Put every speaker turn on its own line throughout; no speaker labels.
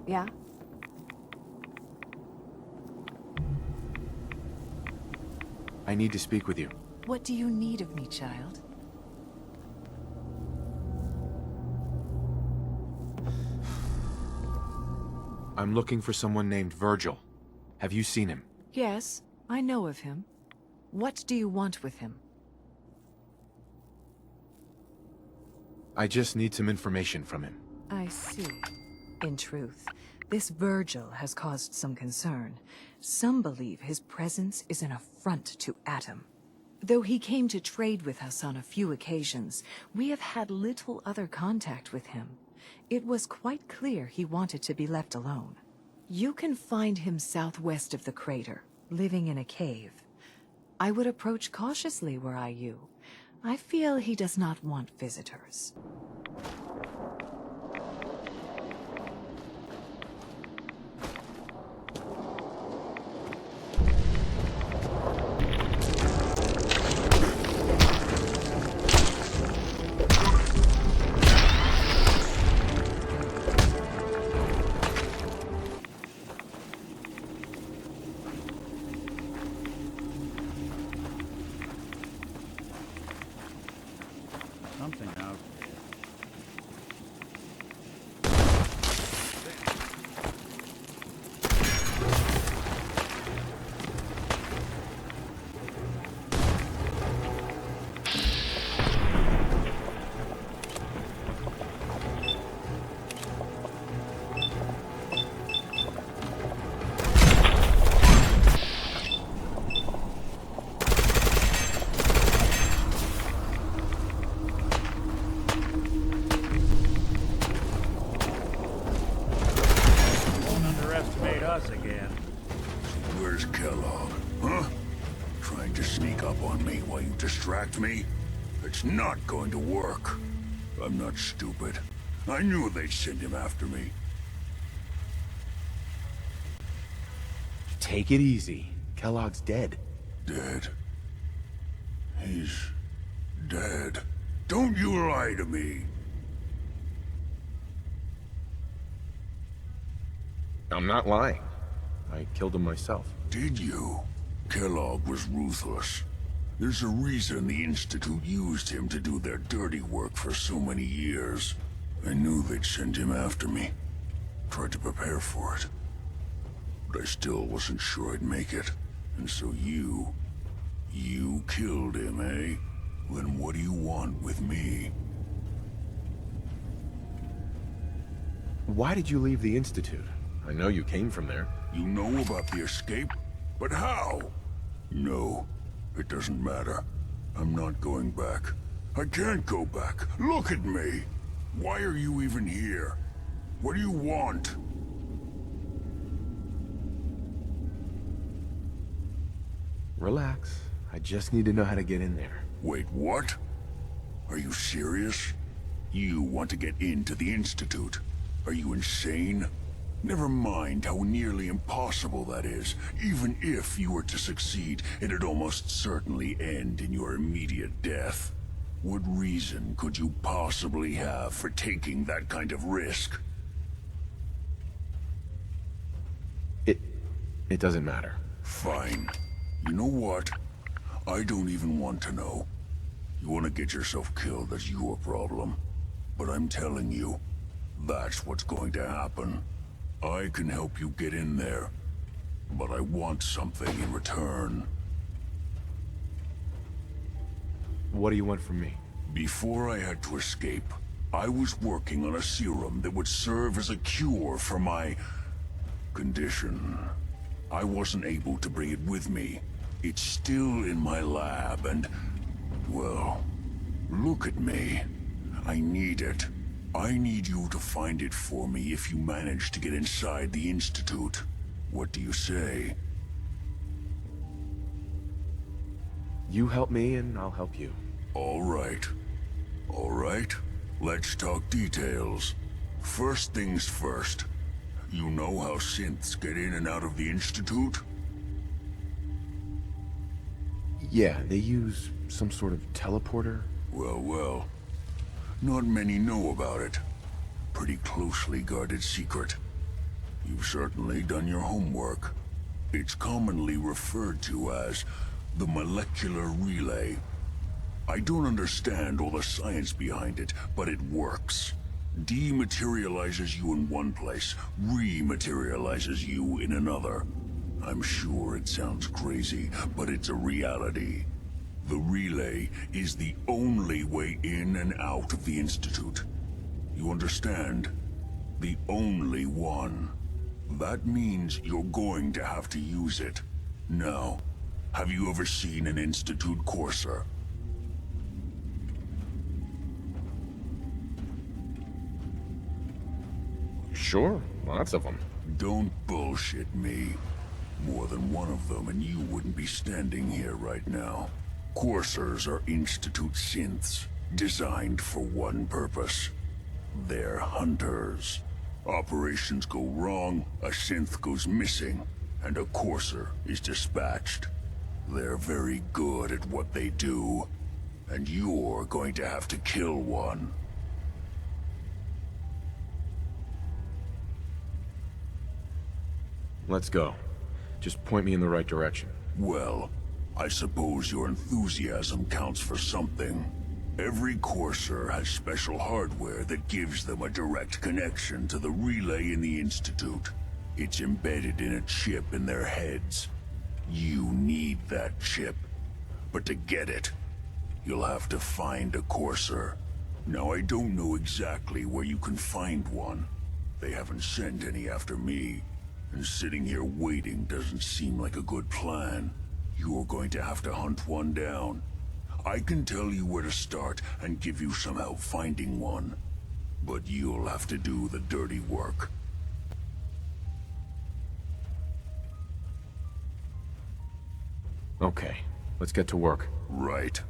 Yeah?
I need to speak with you.
What do you need of me, child?
I'm looking for someone named Virgil. Have you seen him?
Yes, I know of him. What do you want with him?
I just need some information from him.
I see. In truth, this Virgil has caused some concern. Some believe his presence is an affront to Atom. Though he came to trade with us on a few occasions, we have had little other contact with him. It was quite clear he wanted to be left alone. You can find him southwest of the crater, living in a cave. I would approach cautiously were I you. I feel he does not want visitors.
Something out there. Us again.
Where's Kellogg? Huh? Trying to sneak up on me while you distract me? It's not going to work. I'm not stupid. I knew they'd send him after me.
Take it easy. Kellogg's dead.
Dead? He's dead. Don't you lie to me.
I'm not lying. I killed him myself.
Did you? Kellogg was ruthless. There's a reason the Institute used him to do their dirty work for so many years. I knew they'd send him after me. Tried to prepare for it. But I still wasn't sure I'd make it. And so you killed him, eh? Then what do you want with me?
Why did you leave the Institute? I know you came from there.
You know about the escape? But how? No, it doesn't matter. I'm not going back. I can't go back. Look at me! Why are you even here? What do you want?
Relax. I just need to know how to get in there.
Wait, what? Are you serious? You want to get into the Institute? Are you insane? Never mind how nearly impossible that is. Even if you were to succeed, it'd almost certainly end in your immediate death. What reason could you possibly have for taking that kind of risk?
It doesn't matter.
Fine. You know what? I don't even want to know. You want to get yourself killed, that's your problem. But I'm telling you, that's what's going to happen. I can help you get in there, but I want something in return.
What do you want from me?
Before I had to escape, I was working on a serum that would serve as a cure for my condition. I wasn't able to bring it with me. It's still in my lab and, well, look at me. I need it. I need you to find it for me if you manage to get inside the Institute. What do you say?
You help me and I'll help you.
All right. All right. Let's talk details. First things first. You know how synths get in and out of the Institute?
Yeah, they use some sort of teleporter.
Well. Not many know about it. Pretty closely guarded secret. You've certainly done your homework. It's commonly referred to as the molecular relay. I don't understand all the science behind it, but it works. Dematerializes you in one place, rematerializes you in another. I'm sure it sounds crazy, but it's a reality. The relay is the only way in and out of the Institute. You understand? The only one. That means you're going to have to use it. Now, have you ever seen an Institute courser?
Sure, lots of them.
Don't bullshit me. More than one of them and you wouldn't be standing here right now. Coursers are Institute synths, designed for one purpose. They're hunters. Operations go wrong, a synth goes missing, and a courser is dispatched. They're very good at what they do, and you're going to have to kill one.
Let's go. Just point me in the right direction.
Well, I suppose your enthusiasm counts for something. Every courser has special hardware that gives them a direct connection to the relay in the Institute. It's embedded in a chip in their heads. You need that chip. But to get it, you'll have to find a courser. Now, I don't know exactly where you can find one. They haven't sent any after me. And sitting here waiting doesn't seem like a good plan. You're going to have to hunt one down. I can tell you where to start and give you some help finding one. But you'll have to do the dirty work.
Okay, let's get to work.
Right.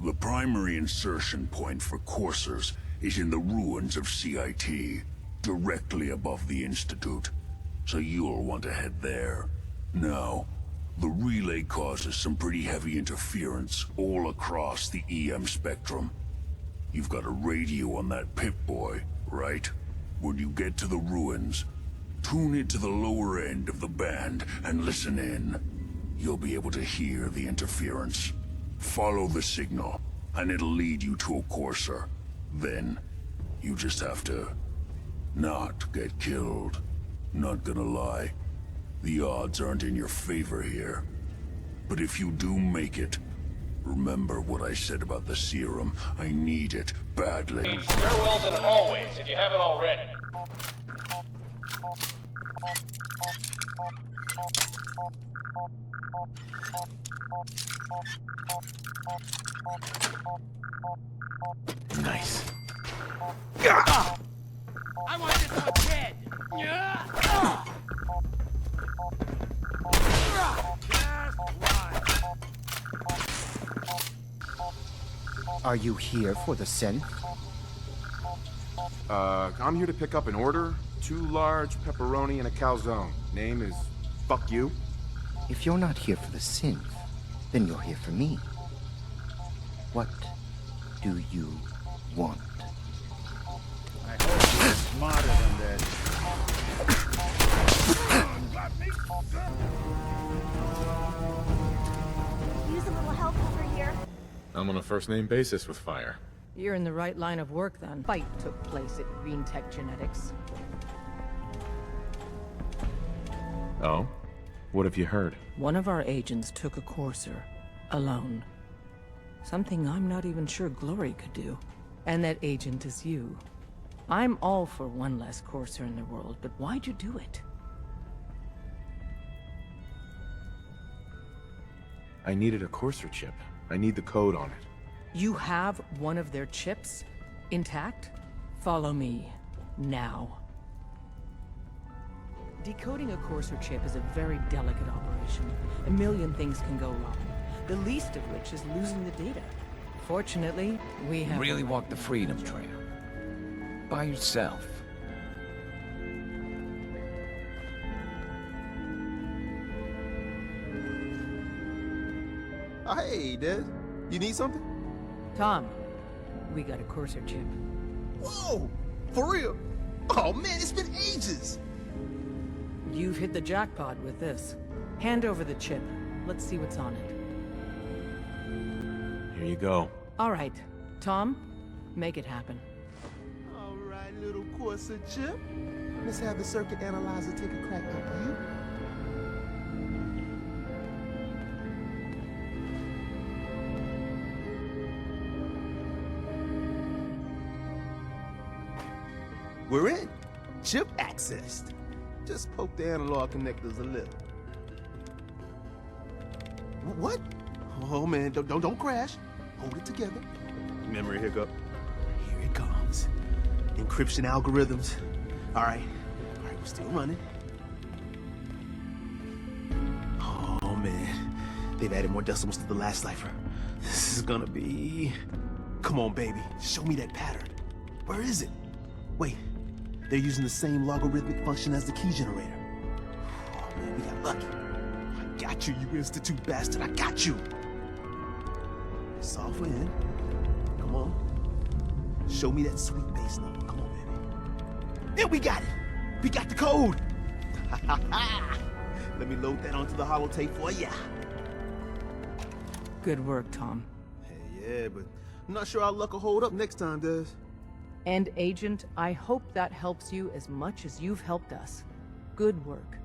The primary insertion point for coursers is in the ruins of CIT, directly above the Institute. So you'll want to head there. Now, the relay causes some pretty heavy interference all across the EM spectrum. You've got a radio on that Pip-Boy, right? When you get to the ruins, tune it to the lower end of the band and listen in. You'll be able to hear the interference. Follow the signal, and it'll lead you to a courser. Then, you just have to not get killed. Not gonna lie, the odds aren't in your favor here. But if you do make it, remember what I said about the serum. I need it badly.
Farewell to the hallways if you haven't already.
Nice.
I want this one dead.
Are you here for the synth?
I'm here to pick up an order. 2 large pepperoni and a calzone. Name is Fuck You.
If you're not here for the synth, then you're here for me. What do you want?
I hope you're smarter than that.
Use a little help over here.
I'm on a first-name basis with fire.
You're in the right line of work, then. Fight took place at Green Tech Genetics.
Oh? What have you heard?
One of our agents took a courser. Alone. Something I'm not even sure Glory could do. And that agent is you. I'm all for one less courser in the world, but why'd you do it?
I needed a courser chip. I need the code on it.
You have one of their chips? Intact? Follow me. Now. Decoding a courser chip is a very delicate operation. A million things can go wrong. The least of which is losing the data. Fortunately, we have...
Really walk the freedom trail. By yourself.
Hey, Des. You need something?
Tom, we got a courser chip.
Whoa! For real? Oh man, it's been ages!
You've hit the jackpot with this. Hand over the chip. Let's see what's on it.
Here you go.
All right. Tom, make it happen.
All right, little Corsa chip. Let's have the circuit analyzer take a crack at you. We're in. Chip accessed. Just poke the analog connectors a little. What? Oh man, don't crash. Hold it together.
Memory hiccup.
Here it comes. Encryption algorithms. All right, we're still running. Oh man, they've added more decimals to the last cipher. This is gonna be... Come on, baby, show me that pattern. Where is it? Wait, they're using the same logarithmic function as the key generator. Oh man, we got lucky. I got you, you Institute bastard, I got you. Software in. Come on. Show me that sweet bass number. Come on, baby. Yeah, we got it. We got the code. Let me load that onto the holotape for ya.
Good work, Tom.
Hey, yeah, but I'm not sure our luck will hold up next time, Des.
And Agent, I hope that helps you as much as you've helped us. Good work.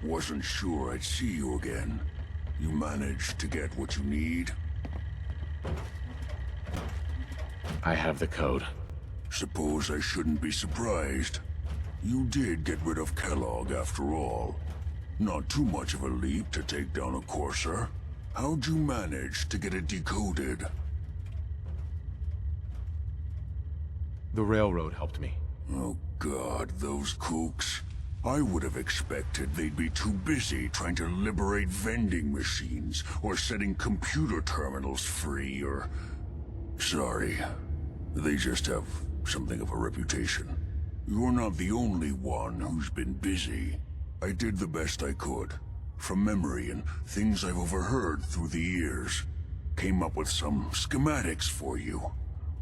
Wasn't sure I'd see you again. You managed to get what you need?
I have the code.
Suppose I shouldn't be surprised. You did get rid of Kellogg after all. Not too much of a leap to take down a courser. How'd you manage to get it decoded?
The railroad helped me.
Oh God, those kooks. I would have expected they'd be too busy trying to liberate vending machines or setting computer terminals free or... Sorry. They just have something of a reputation. You're not the only one who's been busy. I did the best I could. From memory and things I've overheard through the years. Came up with some schematics for you.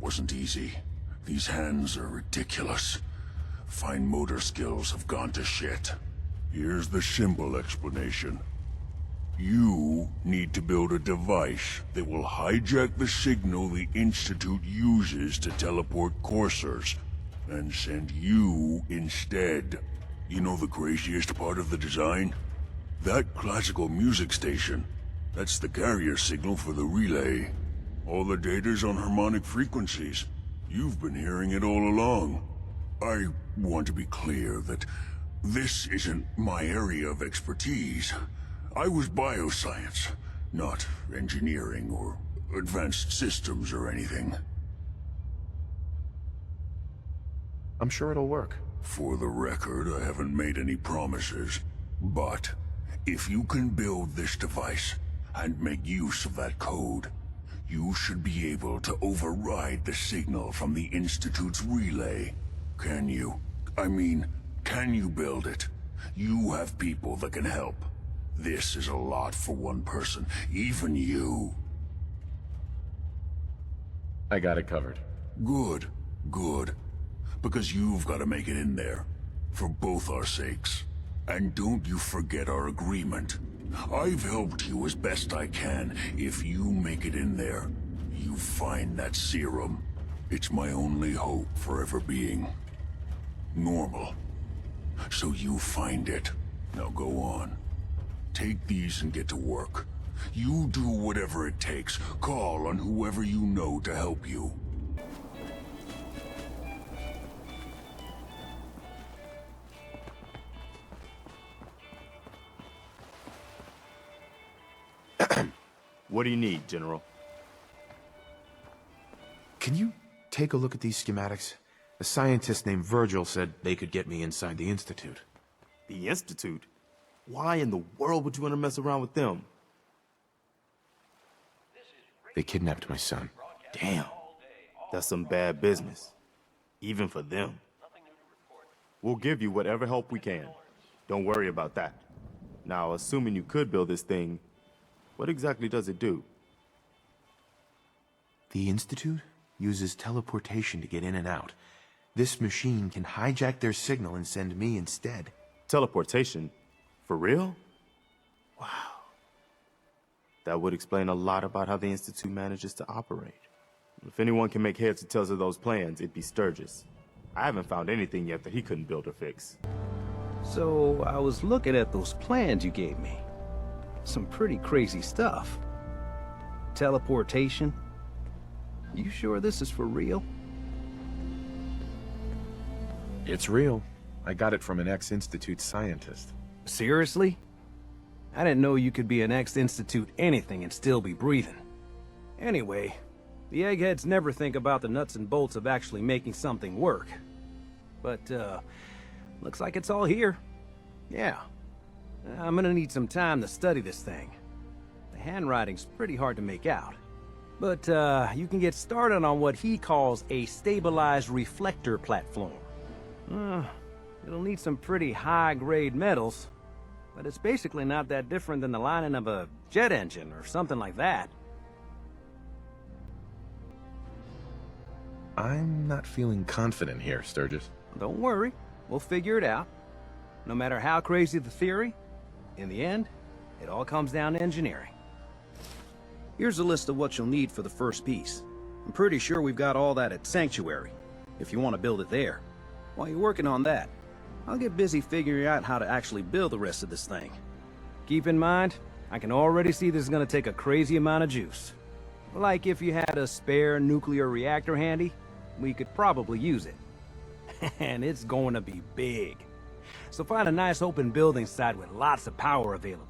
Wasn't easy. These hands are ridiculous. Fine motor skills have gone to shit. Here's the simple explanation. You need to build a device that will hijack the signal the Institute uses to teleport coursers, and send you instead. You know the craziest part of the design? That classical music station. That's the carrier signal for the relay. All the data's on harmonic frequencies. You've been hearing it all along. I want to be clear that this isn't my area of expertise. I was bioscience, not engineering or advanced systems or anything.
I'm sure it'll work.
For the record, I haven't made any promises. But if you can build this device and make use of that code, you should be able to override the signal from the Institute's relay. Can you? I mean, can you build it? You have people that can help. This is a lot for one person, even you.
I got it covered.
Good, good. Because you've got to make it in there. For both our sakes. And don't you forget our agreement. I've helped you as best I can. If you make it in there, you find that serum. It's my only hope for ever being normal. So you find it. Now go on. Take these and get to work. You do whatever it takes. Call on whoever you know to help you.
What do you need, General?
Can you take a look at these schematics? A scientist named Virgil said they could get me inside the Institute.
The Institute? Why in the world would you want to mess around with them?
They kidnapped my son.
Damn. That's some bad business. Even for them. We'll give you whatever help we can. Don't worry about that. Now, assuming you could build this thing, what exactly does it do?
The Institute uses teleportation to get in and out. This machine can hijack their signal and send me instead.
Teleportation? For real? Wow. That would explain a lot about how the Institute manages to operate. If anyone can make heads or tails of those plans, it'd be Sturgis. I haven't found anything yet that he couldn't build or fix.
So, I was looking at those plans you gave me. Some pretty crazy stuff. Teleportation? You sure this is for real?
It's real. I got it from an ex-Institute scientist.
Seriously? I didn't know you could be an ex-Institute anything and still be breathing. Anyway, the eggheads never think about the nuts and bolts of actually making something work. But, looks like it's all here. Yeah. I'm gonna need some time to study this thing. The handwriting's pretty hard to make out. But, you can get started on what he calls a stabilized reflector platform. It'll need some pretty high-grade metals, but it's basically not that different than the lining of a jet engine or something like that.
I'm not feeling confident here, Sturgis.
Don't worry, we'll figure it out. No matter how crazy the theory, in the end, it all comes down to engineering. Here's a list of what you'll need for the first piece. I'm pretty sure we've got all that at Sanctuary, if you want to build it there. While you're working on that, I'll get busy figuring out how to actually build the rest of this thing. Keep in mind, I can already see this is going to take a crazy amount of juice. Like if you had a spare nuclear reactor handy, we could probably use it. And it's going to be big. So find a nice open building site with lots of power available.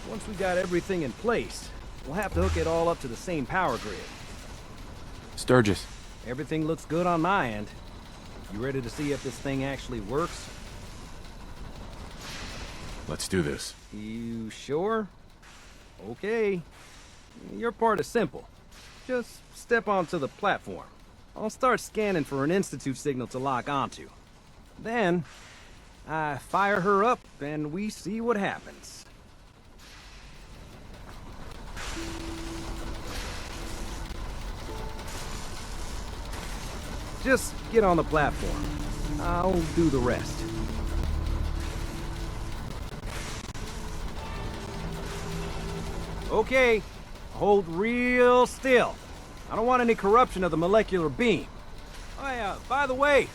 Once we got everything in place, we'll have to hook it all up to the same power grid.
Sturgis.
Everything looks good on my end. You ready to see if this thing actually works?
Let's do this.
You sure? Okay. Your part is simple. Just step onto the platform. I'll start scanning for an Institute signal to lock onto. Then, I fire her up and we see what happens. Just get on the platform. I'll do the rest. Okay, hold real still. I don't want any corruption of the molecular beam. Oh yeah, by the way,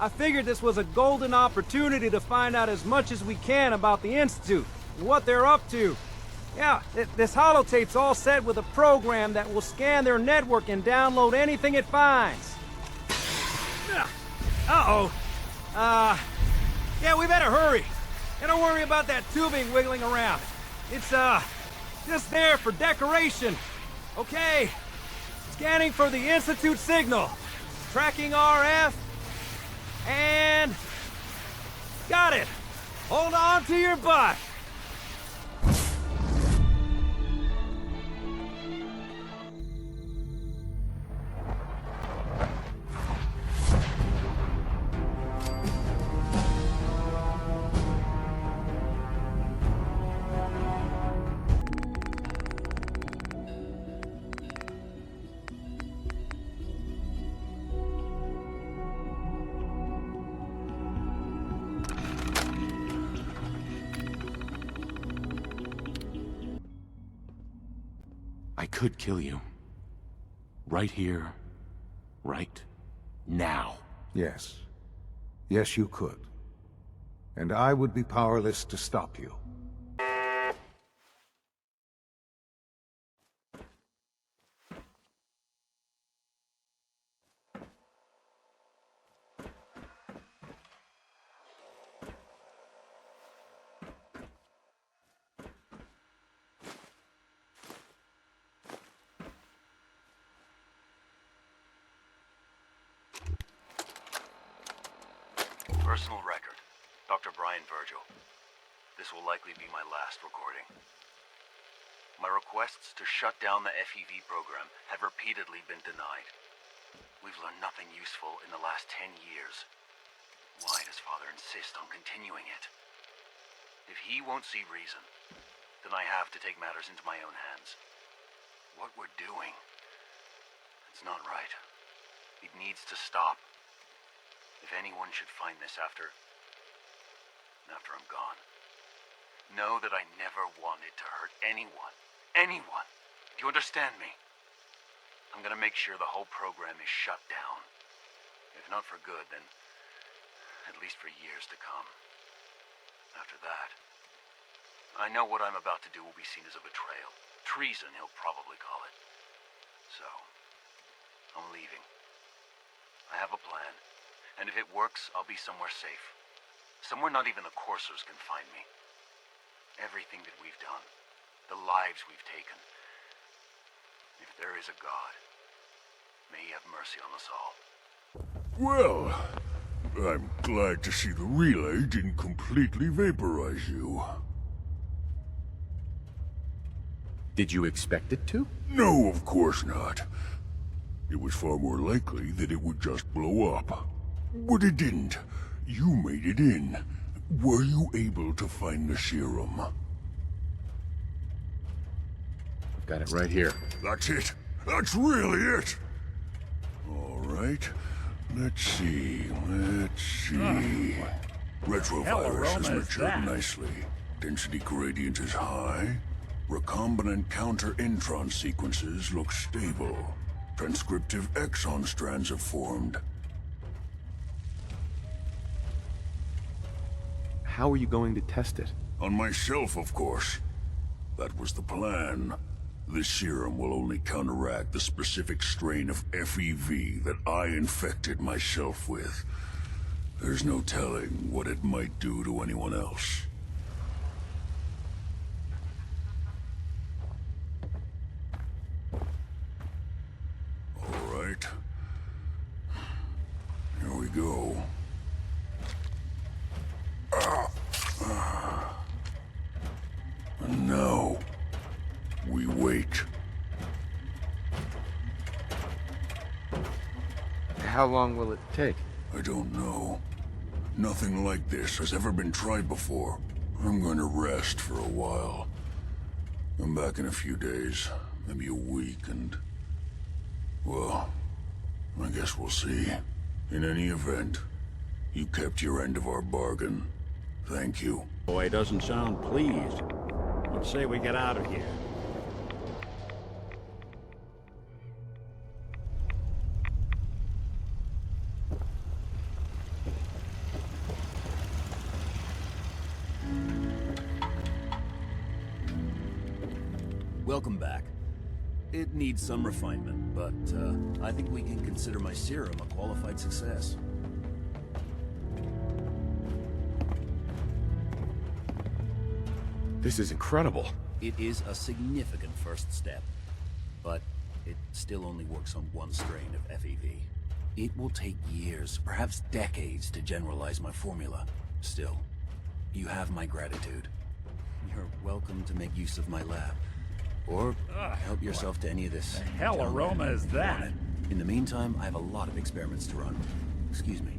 I figured this was a golden opportunity to find out as much as we can about the Institute and what they're up to. Yeah, this holotape's all set with a program that will scan their network and download anything it finds. Uh-oh. Yeah, we better hurry. And don't worry about that tubing wiggling around. It's, just there for decoration. Okay. Scanning for the Institute signal. Tracking RF. And... got it. Hold on to your butt.
could kill you. Right here. Right now.
Yes. Yes, you could. And I would be powerless to stop you.
Personal record. Dr. Brian Virgil. This will likely be my last recording. My requests to shut down the FEV program have repeatedly been denied. We've learned nothing useful in the last 10 years. Why does Father insist on continuing it? If he won't see reason, then I have to take matters into my own hands. What we're doing, it's not right. It needs to stop. If anyone should find this after I'm gone, know that I never wanted to hurt anyone. Anyone! Do you understand me? I'm gonna make sure the whole program is shut down. If not for good, then at least for years to come. After that, I know what I'm about to do will be seen as a betrayal. Treason, he'll probably call it. So, I'm leaving. I have a plan. And if it works, I'll be somewhere safe. Somewhere not even the coursers can find me. Everything that we've done, the lives we've taken. If there is a God, may he have mercy on us all.
Well, I'm glad to see the relay didn't completely vaporize you.
Did you expect it to?
No, of course not. It was far more likely that it would just blow up. But it didn't. You made it in. Were you able to find the serum?
Got it right here.
That's it. That's really it. All right. Let's see. Retrovirus has matured nicely. Density gradient is high. Recombinant counter-intron sequences look stable. Transcriptive exon strands have formed.
How are you going to test it?
On myself, of course. That was the plan. This serum will only counteract the specific strain of FEV that I infected myself with. There's no telling what it might do to anyone else. All right. Here we go. And now, we wait.
How long will it take?
I don't know. Nothing like this has ever been tried before. I'm going to rest for a while. I'm back in a few days, maybe a week, and... well, I guess we'll see. In any event, you kept your end of our bargain. Thank you.
Boy doesn't sound pleased. Let's say we get out of here.
Welcome back. It needs some refinement, but I think we can consider my serum a qualified success.
This is incredible.
It is a significant first step, but it still only works on one strain of FEV. It will take years, perhaps decades, to generalize my formula. Still, you have my gratitude. You're welcome to make use of my lab. Or help yourself to any of this.
The hell aroma is that?
In the meantime, I have a lot of experiments to run. Excuse me.